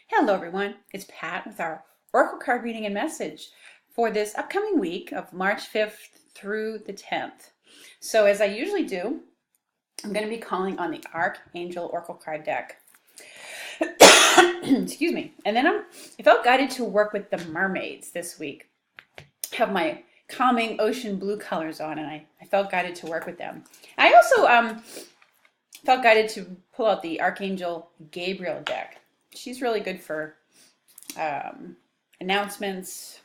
Hello everyone, it's Pat with our Oracle card reading and message for this upcoming week of March 5th through the 10th. So as I usually do, I'm going to be calling on the Archangel Oracle card deck. Excuse me. And then I felt guided to work with the mermaids this week. I have my calming ocean blue colors on and I felt guided to work with them. I also felt guided to pull out the Archangel Gabriel deck. She's really good for announcements,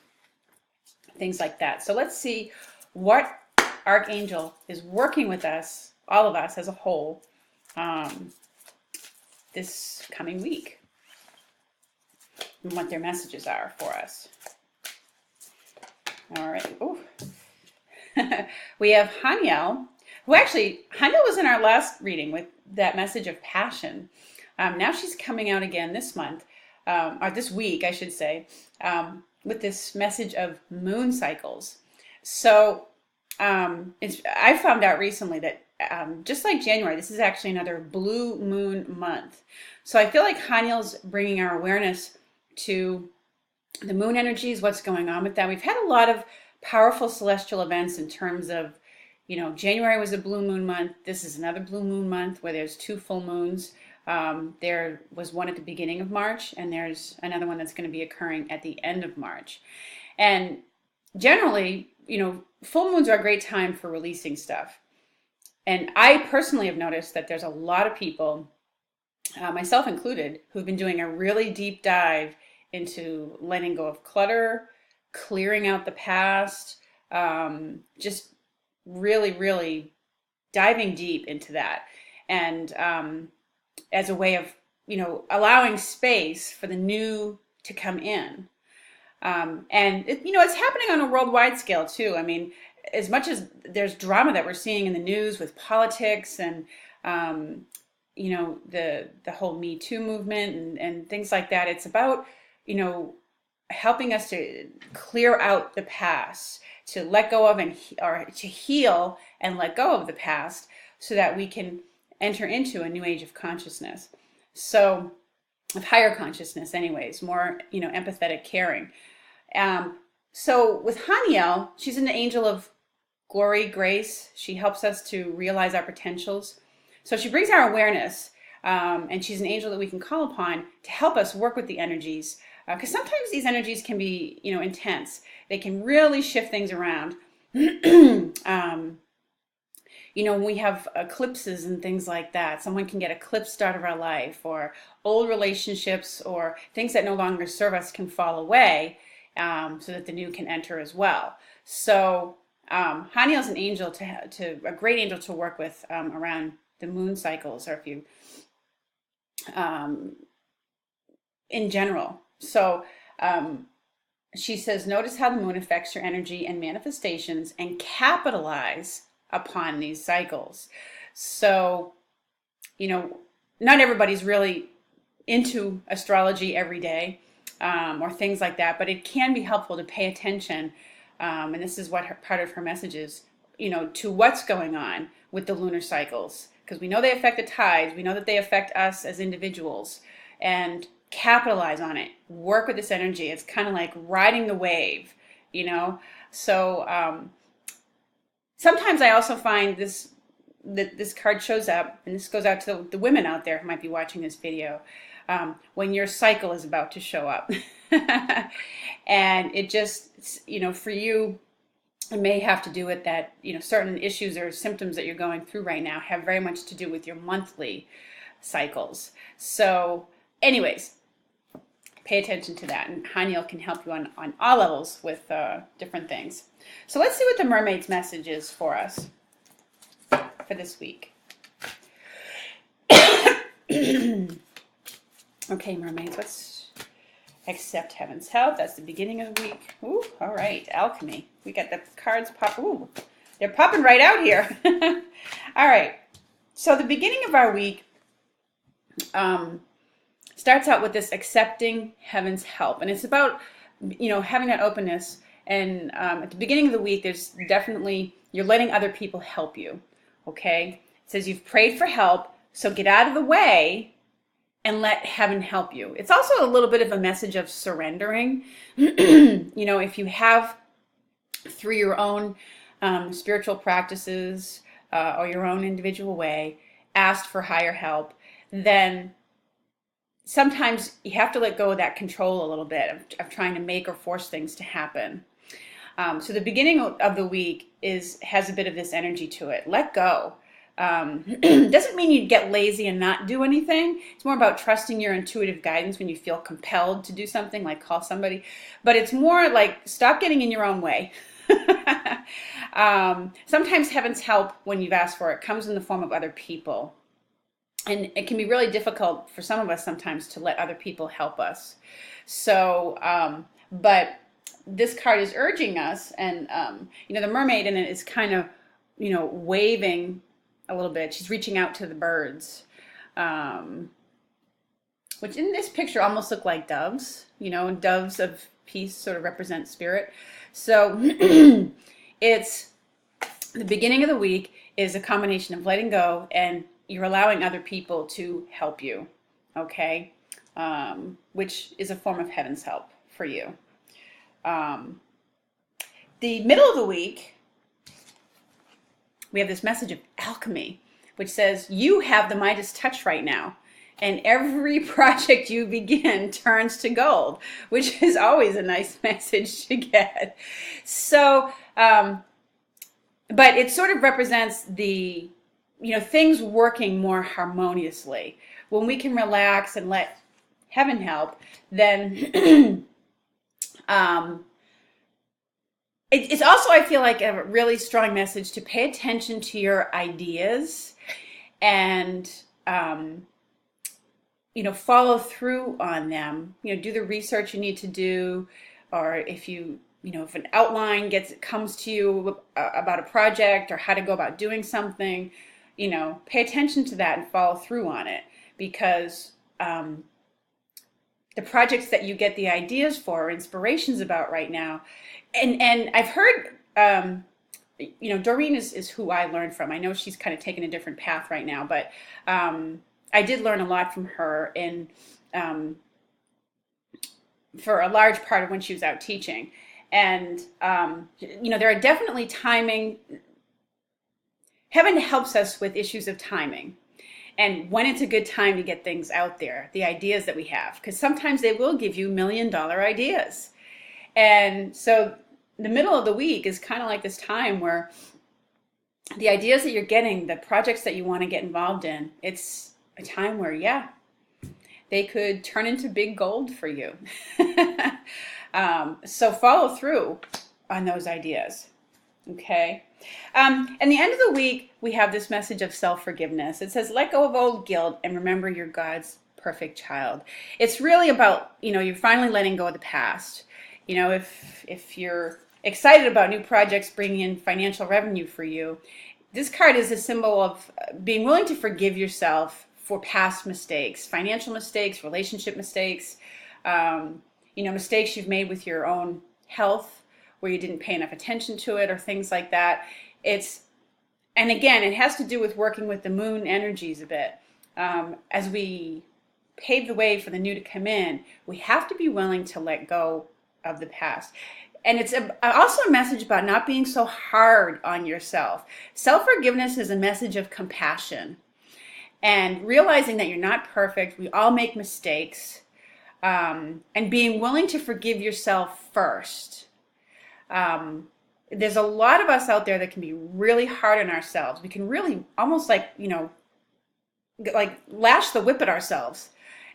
things like that. So let's see what Archangel is working with us, all of us as a whole, this coming week, and what their messages are for us. All right. Ooh. We have Haniel, who actually, Haniel was in our last reading with that message of passion. Now she's coming out again this month, or this week, I should say, with this message of moon cycles. So I found out recently that just like January, this is actually another blue moon month. So I feel like Haniel's bringing our awareness to the moon energies, what's going on with that. We've had a lot of powerful celestial events in terms of, January was a blue moon month. This is another blue moon month where there's two full moons. There was one at the beginning of March, and there's another one that's going to be occurring at the end of March. And generally, full moons are a great time for releasing stuff. And I personally have noticed that there's a lot of people, myself included, who've been doing a really deep dive into letting go of clutter, clearing out the past, just really, really diving deep into that. And as a way of, allowing space for the new to come in. And, it's happening on a worldwide scale, too. I mean, as much as there's drama that we're seeing in the news with politics and, the whole Me Too movement and things like that, it's about, helping us to clear out the past, to let go of or to heal and let go of the past so that we can enter into a new age of consciousness. So, of higher consciousness anyways, more, empathetic, caring. So with Haniel, she's an angel of glory, grace. She helps us to realize our potentials. So she brings our awareness, and she's an angel that we can call upon to help us work with the energies. Because sometimes these energies can be, intense. They can really shift things around. When we have eclipses and things like that, someone can get eclipsed out of our life, or old relationships or things that no longer serve us can fall away, so that the new can enter as well. So Haniel's an angel a great angel to work with around the moon cycles, or if you, in general. So she says, notice how the moon affects your energy and manifestations and capitalize upon these cycles. So, not everybody's really into astrology every day, or things like that, but it can be helpful to pay attention. And this is what part of her message is, to what's going on with the lunar cycles, because we know they affect the tides. We know that they affect us as individuals, and capitalize on it. Work with this energy. It's kind of like riding the wave, So, sometimes I also find that this card shows up, and this goes out to the women out there who might be watching this video, when your cycle is about to show up. And it just, for you, it may have to do with that, certain issues or symptoms that you're going through right now have very much to do with your monthly cycles. So anyways, pay attention to that, and Haniel can help you on all levels with different things. So let's see what the mermaid's message is for us for this week. Okay, mermaids, let's accept heaven's help. That's the beginning of the week. Ooh, all right, alchemy. We got the cards pop. Ooh, they're popping right out here. All right, so the beginning of our week starts out with this accepting heaven's help, and it's about having that openness. And at the beginning of the week, there's definitely, you're letting other people help you. Okay, it says you've prayed for help, so get out of the way and let heaven help you. It's also a little bit of a message of surrendering. If you have, through your own spiritual practices or your own individual way, asked for higher help, then sometimes you have to let go of that control a little bit of trying to make or force things to happen. So the beginning of the week has a bit of this energy to it. Let go. Doesn't mean you get lazy and not do anything. It's more about trusting your intuitive guidance when you feel compelled to do something, like call somebody. But it's more like stop getting in your own way. Sometimes heaven's help, when you've asked for it, comes in the form of other people. And it can be really difficult for some of us sometimes to let other people help us. So, but this card is urging us, and the mermaid in it is kind of, waving a little bit. She's reaching out to the birds, which in this picture almost look like doves. Doves of peace sort of represent spirit. So it's the beginning of the week is a combination of letting go, and you're allowing other people to help you, okay? Which is a form of heaven's help for you. The middle of the week, we have this message of alchemy, which says you have the Midas touch right now, and every project you begin turns to gold, which is always a nice message to get. So, but it sort of represents the, things working more harmoniously. When we can relax and let heaven help, then it's also, I feel like, a really strong message to pay attention to your ideas and, follow through on them. Do the research you need to do, or if if an outline comes to you about a project or how to go about doing something, pay attention to that and follow through on it, because the projects that you get the ideas for or inspirations about right now. And I've heard, Doreen is who I learned from. I know she's kind of taken a different path right now, but I did learn a lot from her for a large part of when she was out teaching. And, there are definitely timing. Heaven helps us with issues of timing. And when it's a good time to get things out there, the ideas that we have, because sometimes they will give you $1 million ideas. And so the middle of the week is kind of like this time where the ideas that you're getting, the projects that you want to get involved in, it's a time where, they could turn into big gold for you. So follow through on those ideas. Okay. And the end of the week, we have this message of self-forgiveness. It says, let go of old guilt and remember you're God's perfect child. It's really about, you're finally letting go of the past. If you're excited about new projects bringing in financial revenue for you, this card is a symbol of being willing to forgive yourself for past mistakes, financial mistakes, relationship mistakes, mistakes you've made with your own health, where you didn't pay enough attention to it, or things like that. And again, it has to do with working with the moon energies a bit. As we pave the way for the new to come in, we have to be willing to let go of the past. And it's also a message about not being so hard on yourself. Self-forgiveness is a message of compassion and realizing that you're not perfect. We all make mistakes, and being willing to forgive yourself first. There's a lot of us out there that can be really hard on ourselves. We can really almost like lash the whip at ourselves,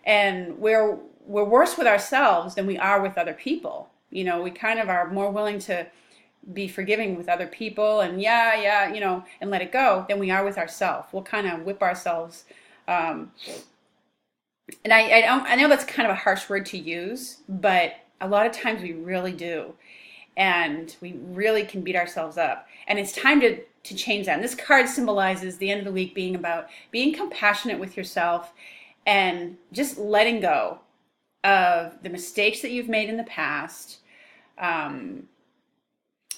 and we're worse with ourselves than we are with other people. We kind of are more willing to be forgiving with other people and and let it go than we are with ourselves. We'll kind of whip ourselves. And I know that's kind of a harsh word to use, but a lot of times we really do. And we really can beat ourselves up. And it's time to change that. And this card symbolizes the end of the week being about being compassionate with yourself and just letting go of the mistakes that you've made in the past.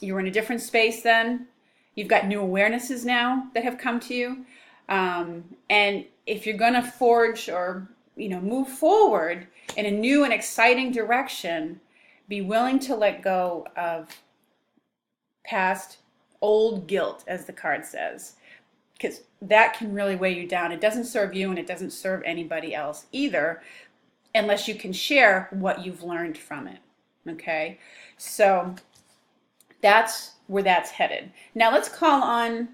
You were in a different space then. You've got new awarenesses now that have come to you. And if you're going to forge or move forward in a new and exciting direction, be willing to let go of past old guilt, as the card says, because that can really weigh you down. It doesn't serve you and it doesn't serve anybody else either, unless you can share what you've learned from it. Okay, so that's where that's headed. Now let's call on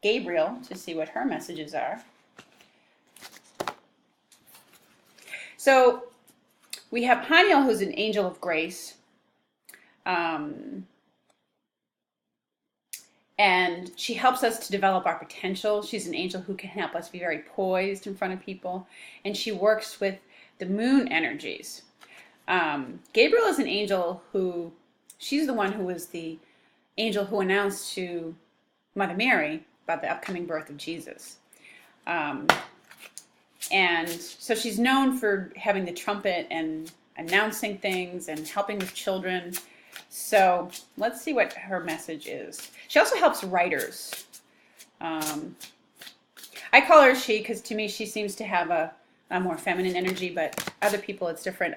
Gabriel to see what her messages are. So we have Haniel, who's an angel of grace. And she helps us to develop our potential. She's an angel who can help us be very poised in front of people. And she works with the moon energies. Gabriel is an angel who, she's the one who was the angel who announced to Mother Mary about the upcoming birth of Jesus. And so she's known for having the trumpet and announcing things and helping with children. So let's see what her message is. She also helps writers. I call her she because to me she seems to have a more feminine energy, but other people it's different.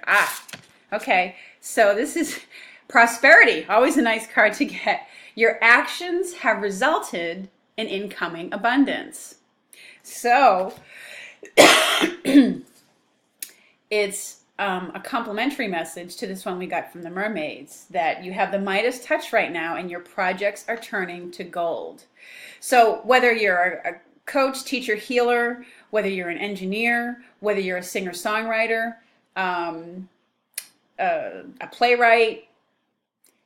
Okay. So this is prosperity. Always a nice card to get. Your actions have resulted in incoming abundance. So it's a complimentary message to this one we got from the mermaids, that you have the Midas touch right now and your projects are turning to gold. So whether you're a coach, teacher, healer, whether you're an engineer, whether you're a singer-songwriter, a playwright,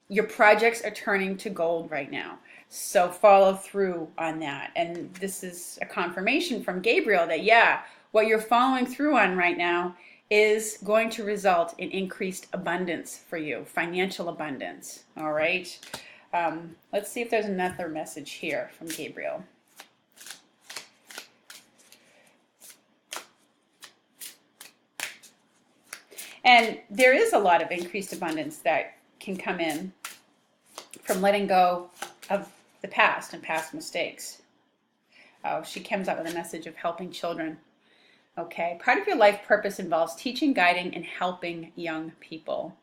your projects are turning to gold right now. So follow through on that. And this is a confirmation from Gabriel that, yeah, what you're following through on right now is going to result in increased abundance for you, financial abundance. All right. Let's see if there's another message here from Gabriel. And there is a lot of increased abundance that can come in from letting go of the past and past mistakes. Oh, she comes up with a message of helping children. Okay, part of your life purpose involves teaching, guiding, and helping young people.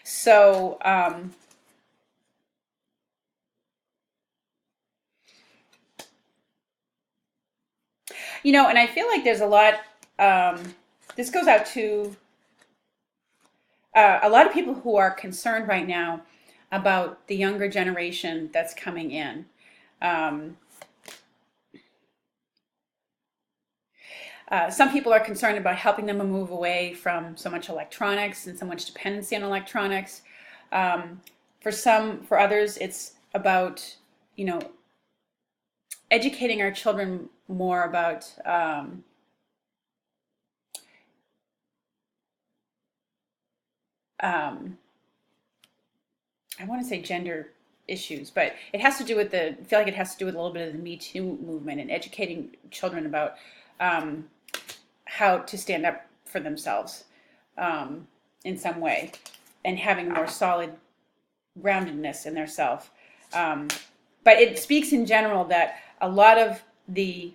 So, and I feel like there's a lot, this goes out to a lot of people who are concerned right now about the younger generation that's coming in. Some people are concerned about helping them move away from so much electronics and so much dependency on electronics. For others, it's about, educating our children more about I want to say gender issues, but it has to do with I feel like it has to do with a little bit of the Me Too movement and educating children about how to stand up for themselves in some way and having more solid groundedness in their self. But it speaks in general that a lot of the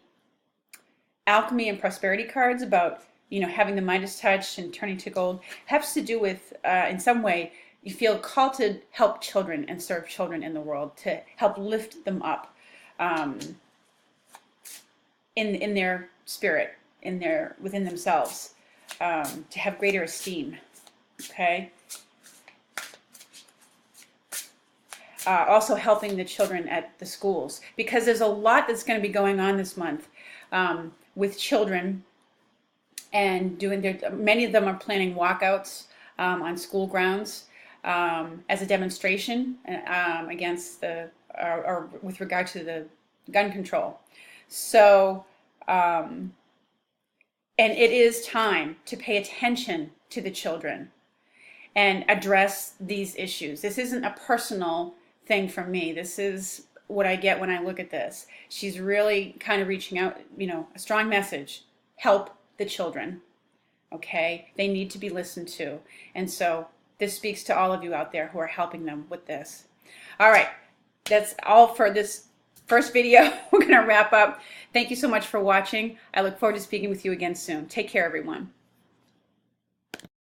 alchemy and prosperity cards about, having the Midas touch and turning to gold has to do with, in some way, you feel called to help children and serve children in the world, to help lift them up in their spirit, within themselves, to have greater esteem. Okay. Also helping the children at the schools, because there's a lot that's going to be going on this month with children, and many of them are planning walkouts on school grounds as a demonstration against or with regard to the gun control. So, and it is time to pay attention to the children and address these issues. This isn't a personal thing from me. This is what I get when I look at this. She's really kind of reaching out, a strong message. Help the children. Okay? They need to be listened to. And so this speaks to all of you out there who are helping them with this. All right. That's all for this first video. We're going to wrap up. Thank you so much for watching. I look forward to speaking with you again soon. Take care, everyone.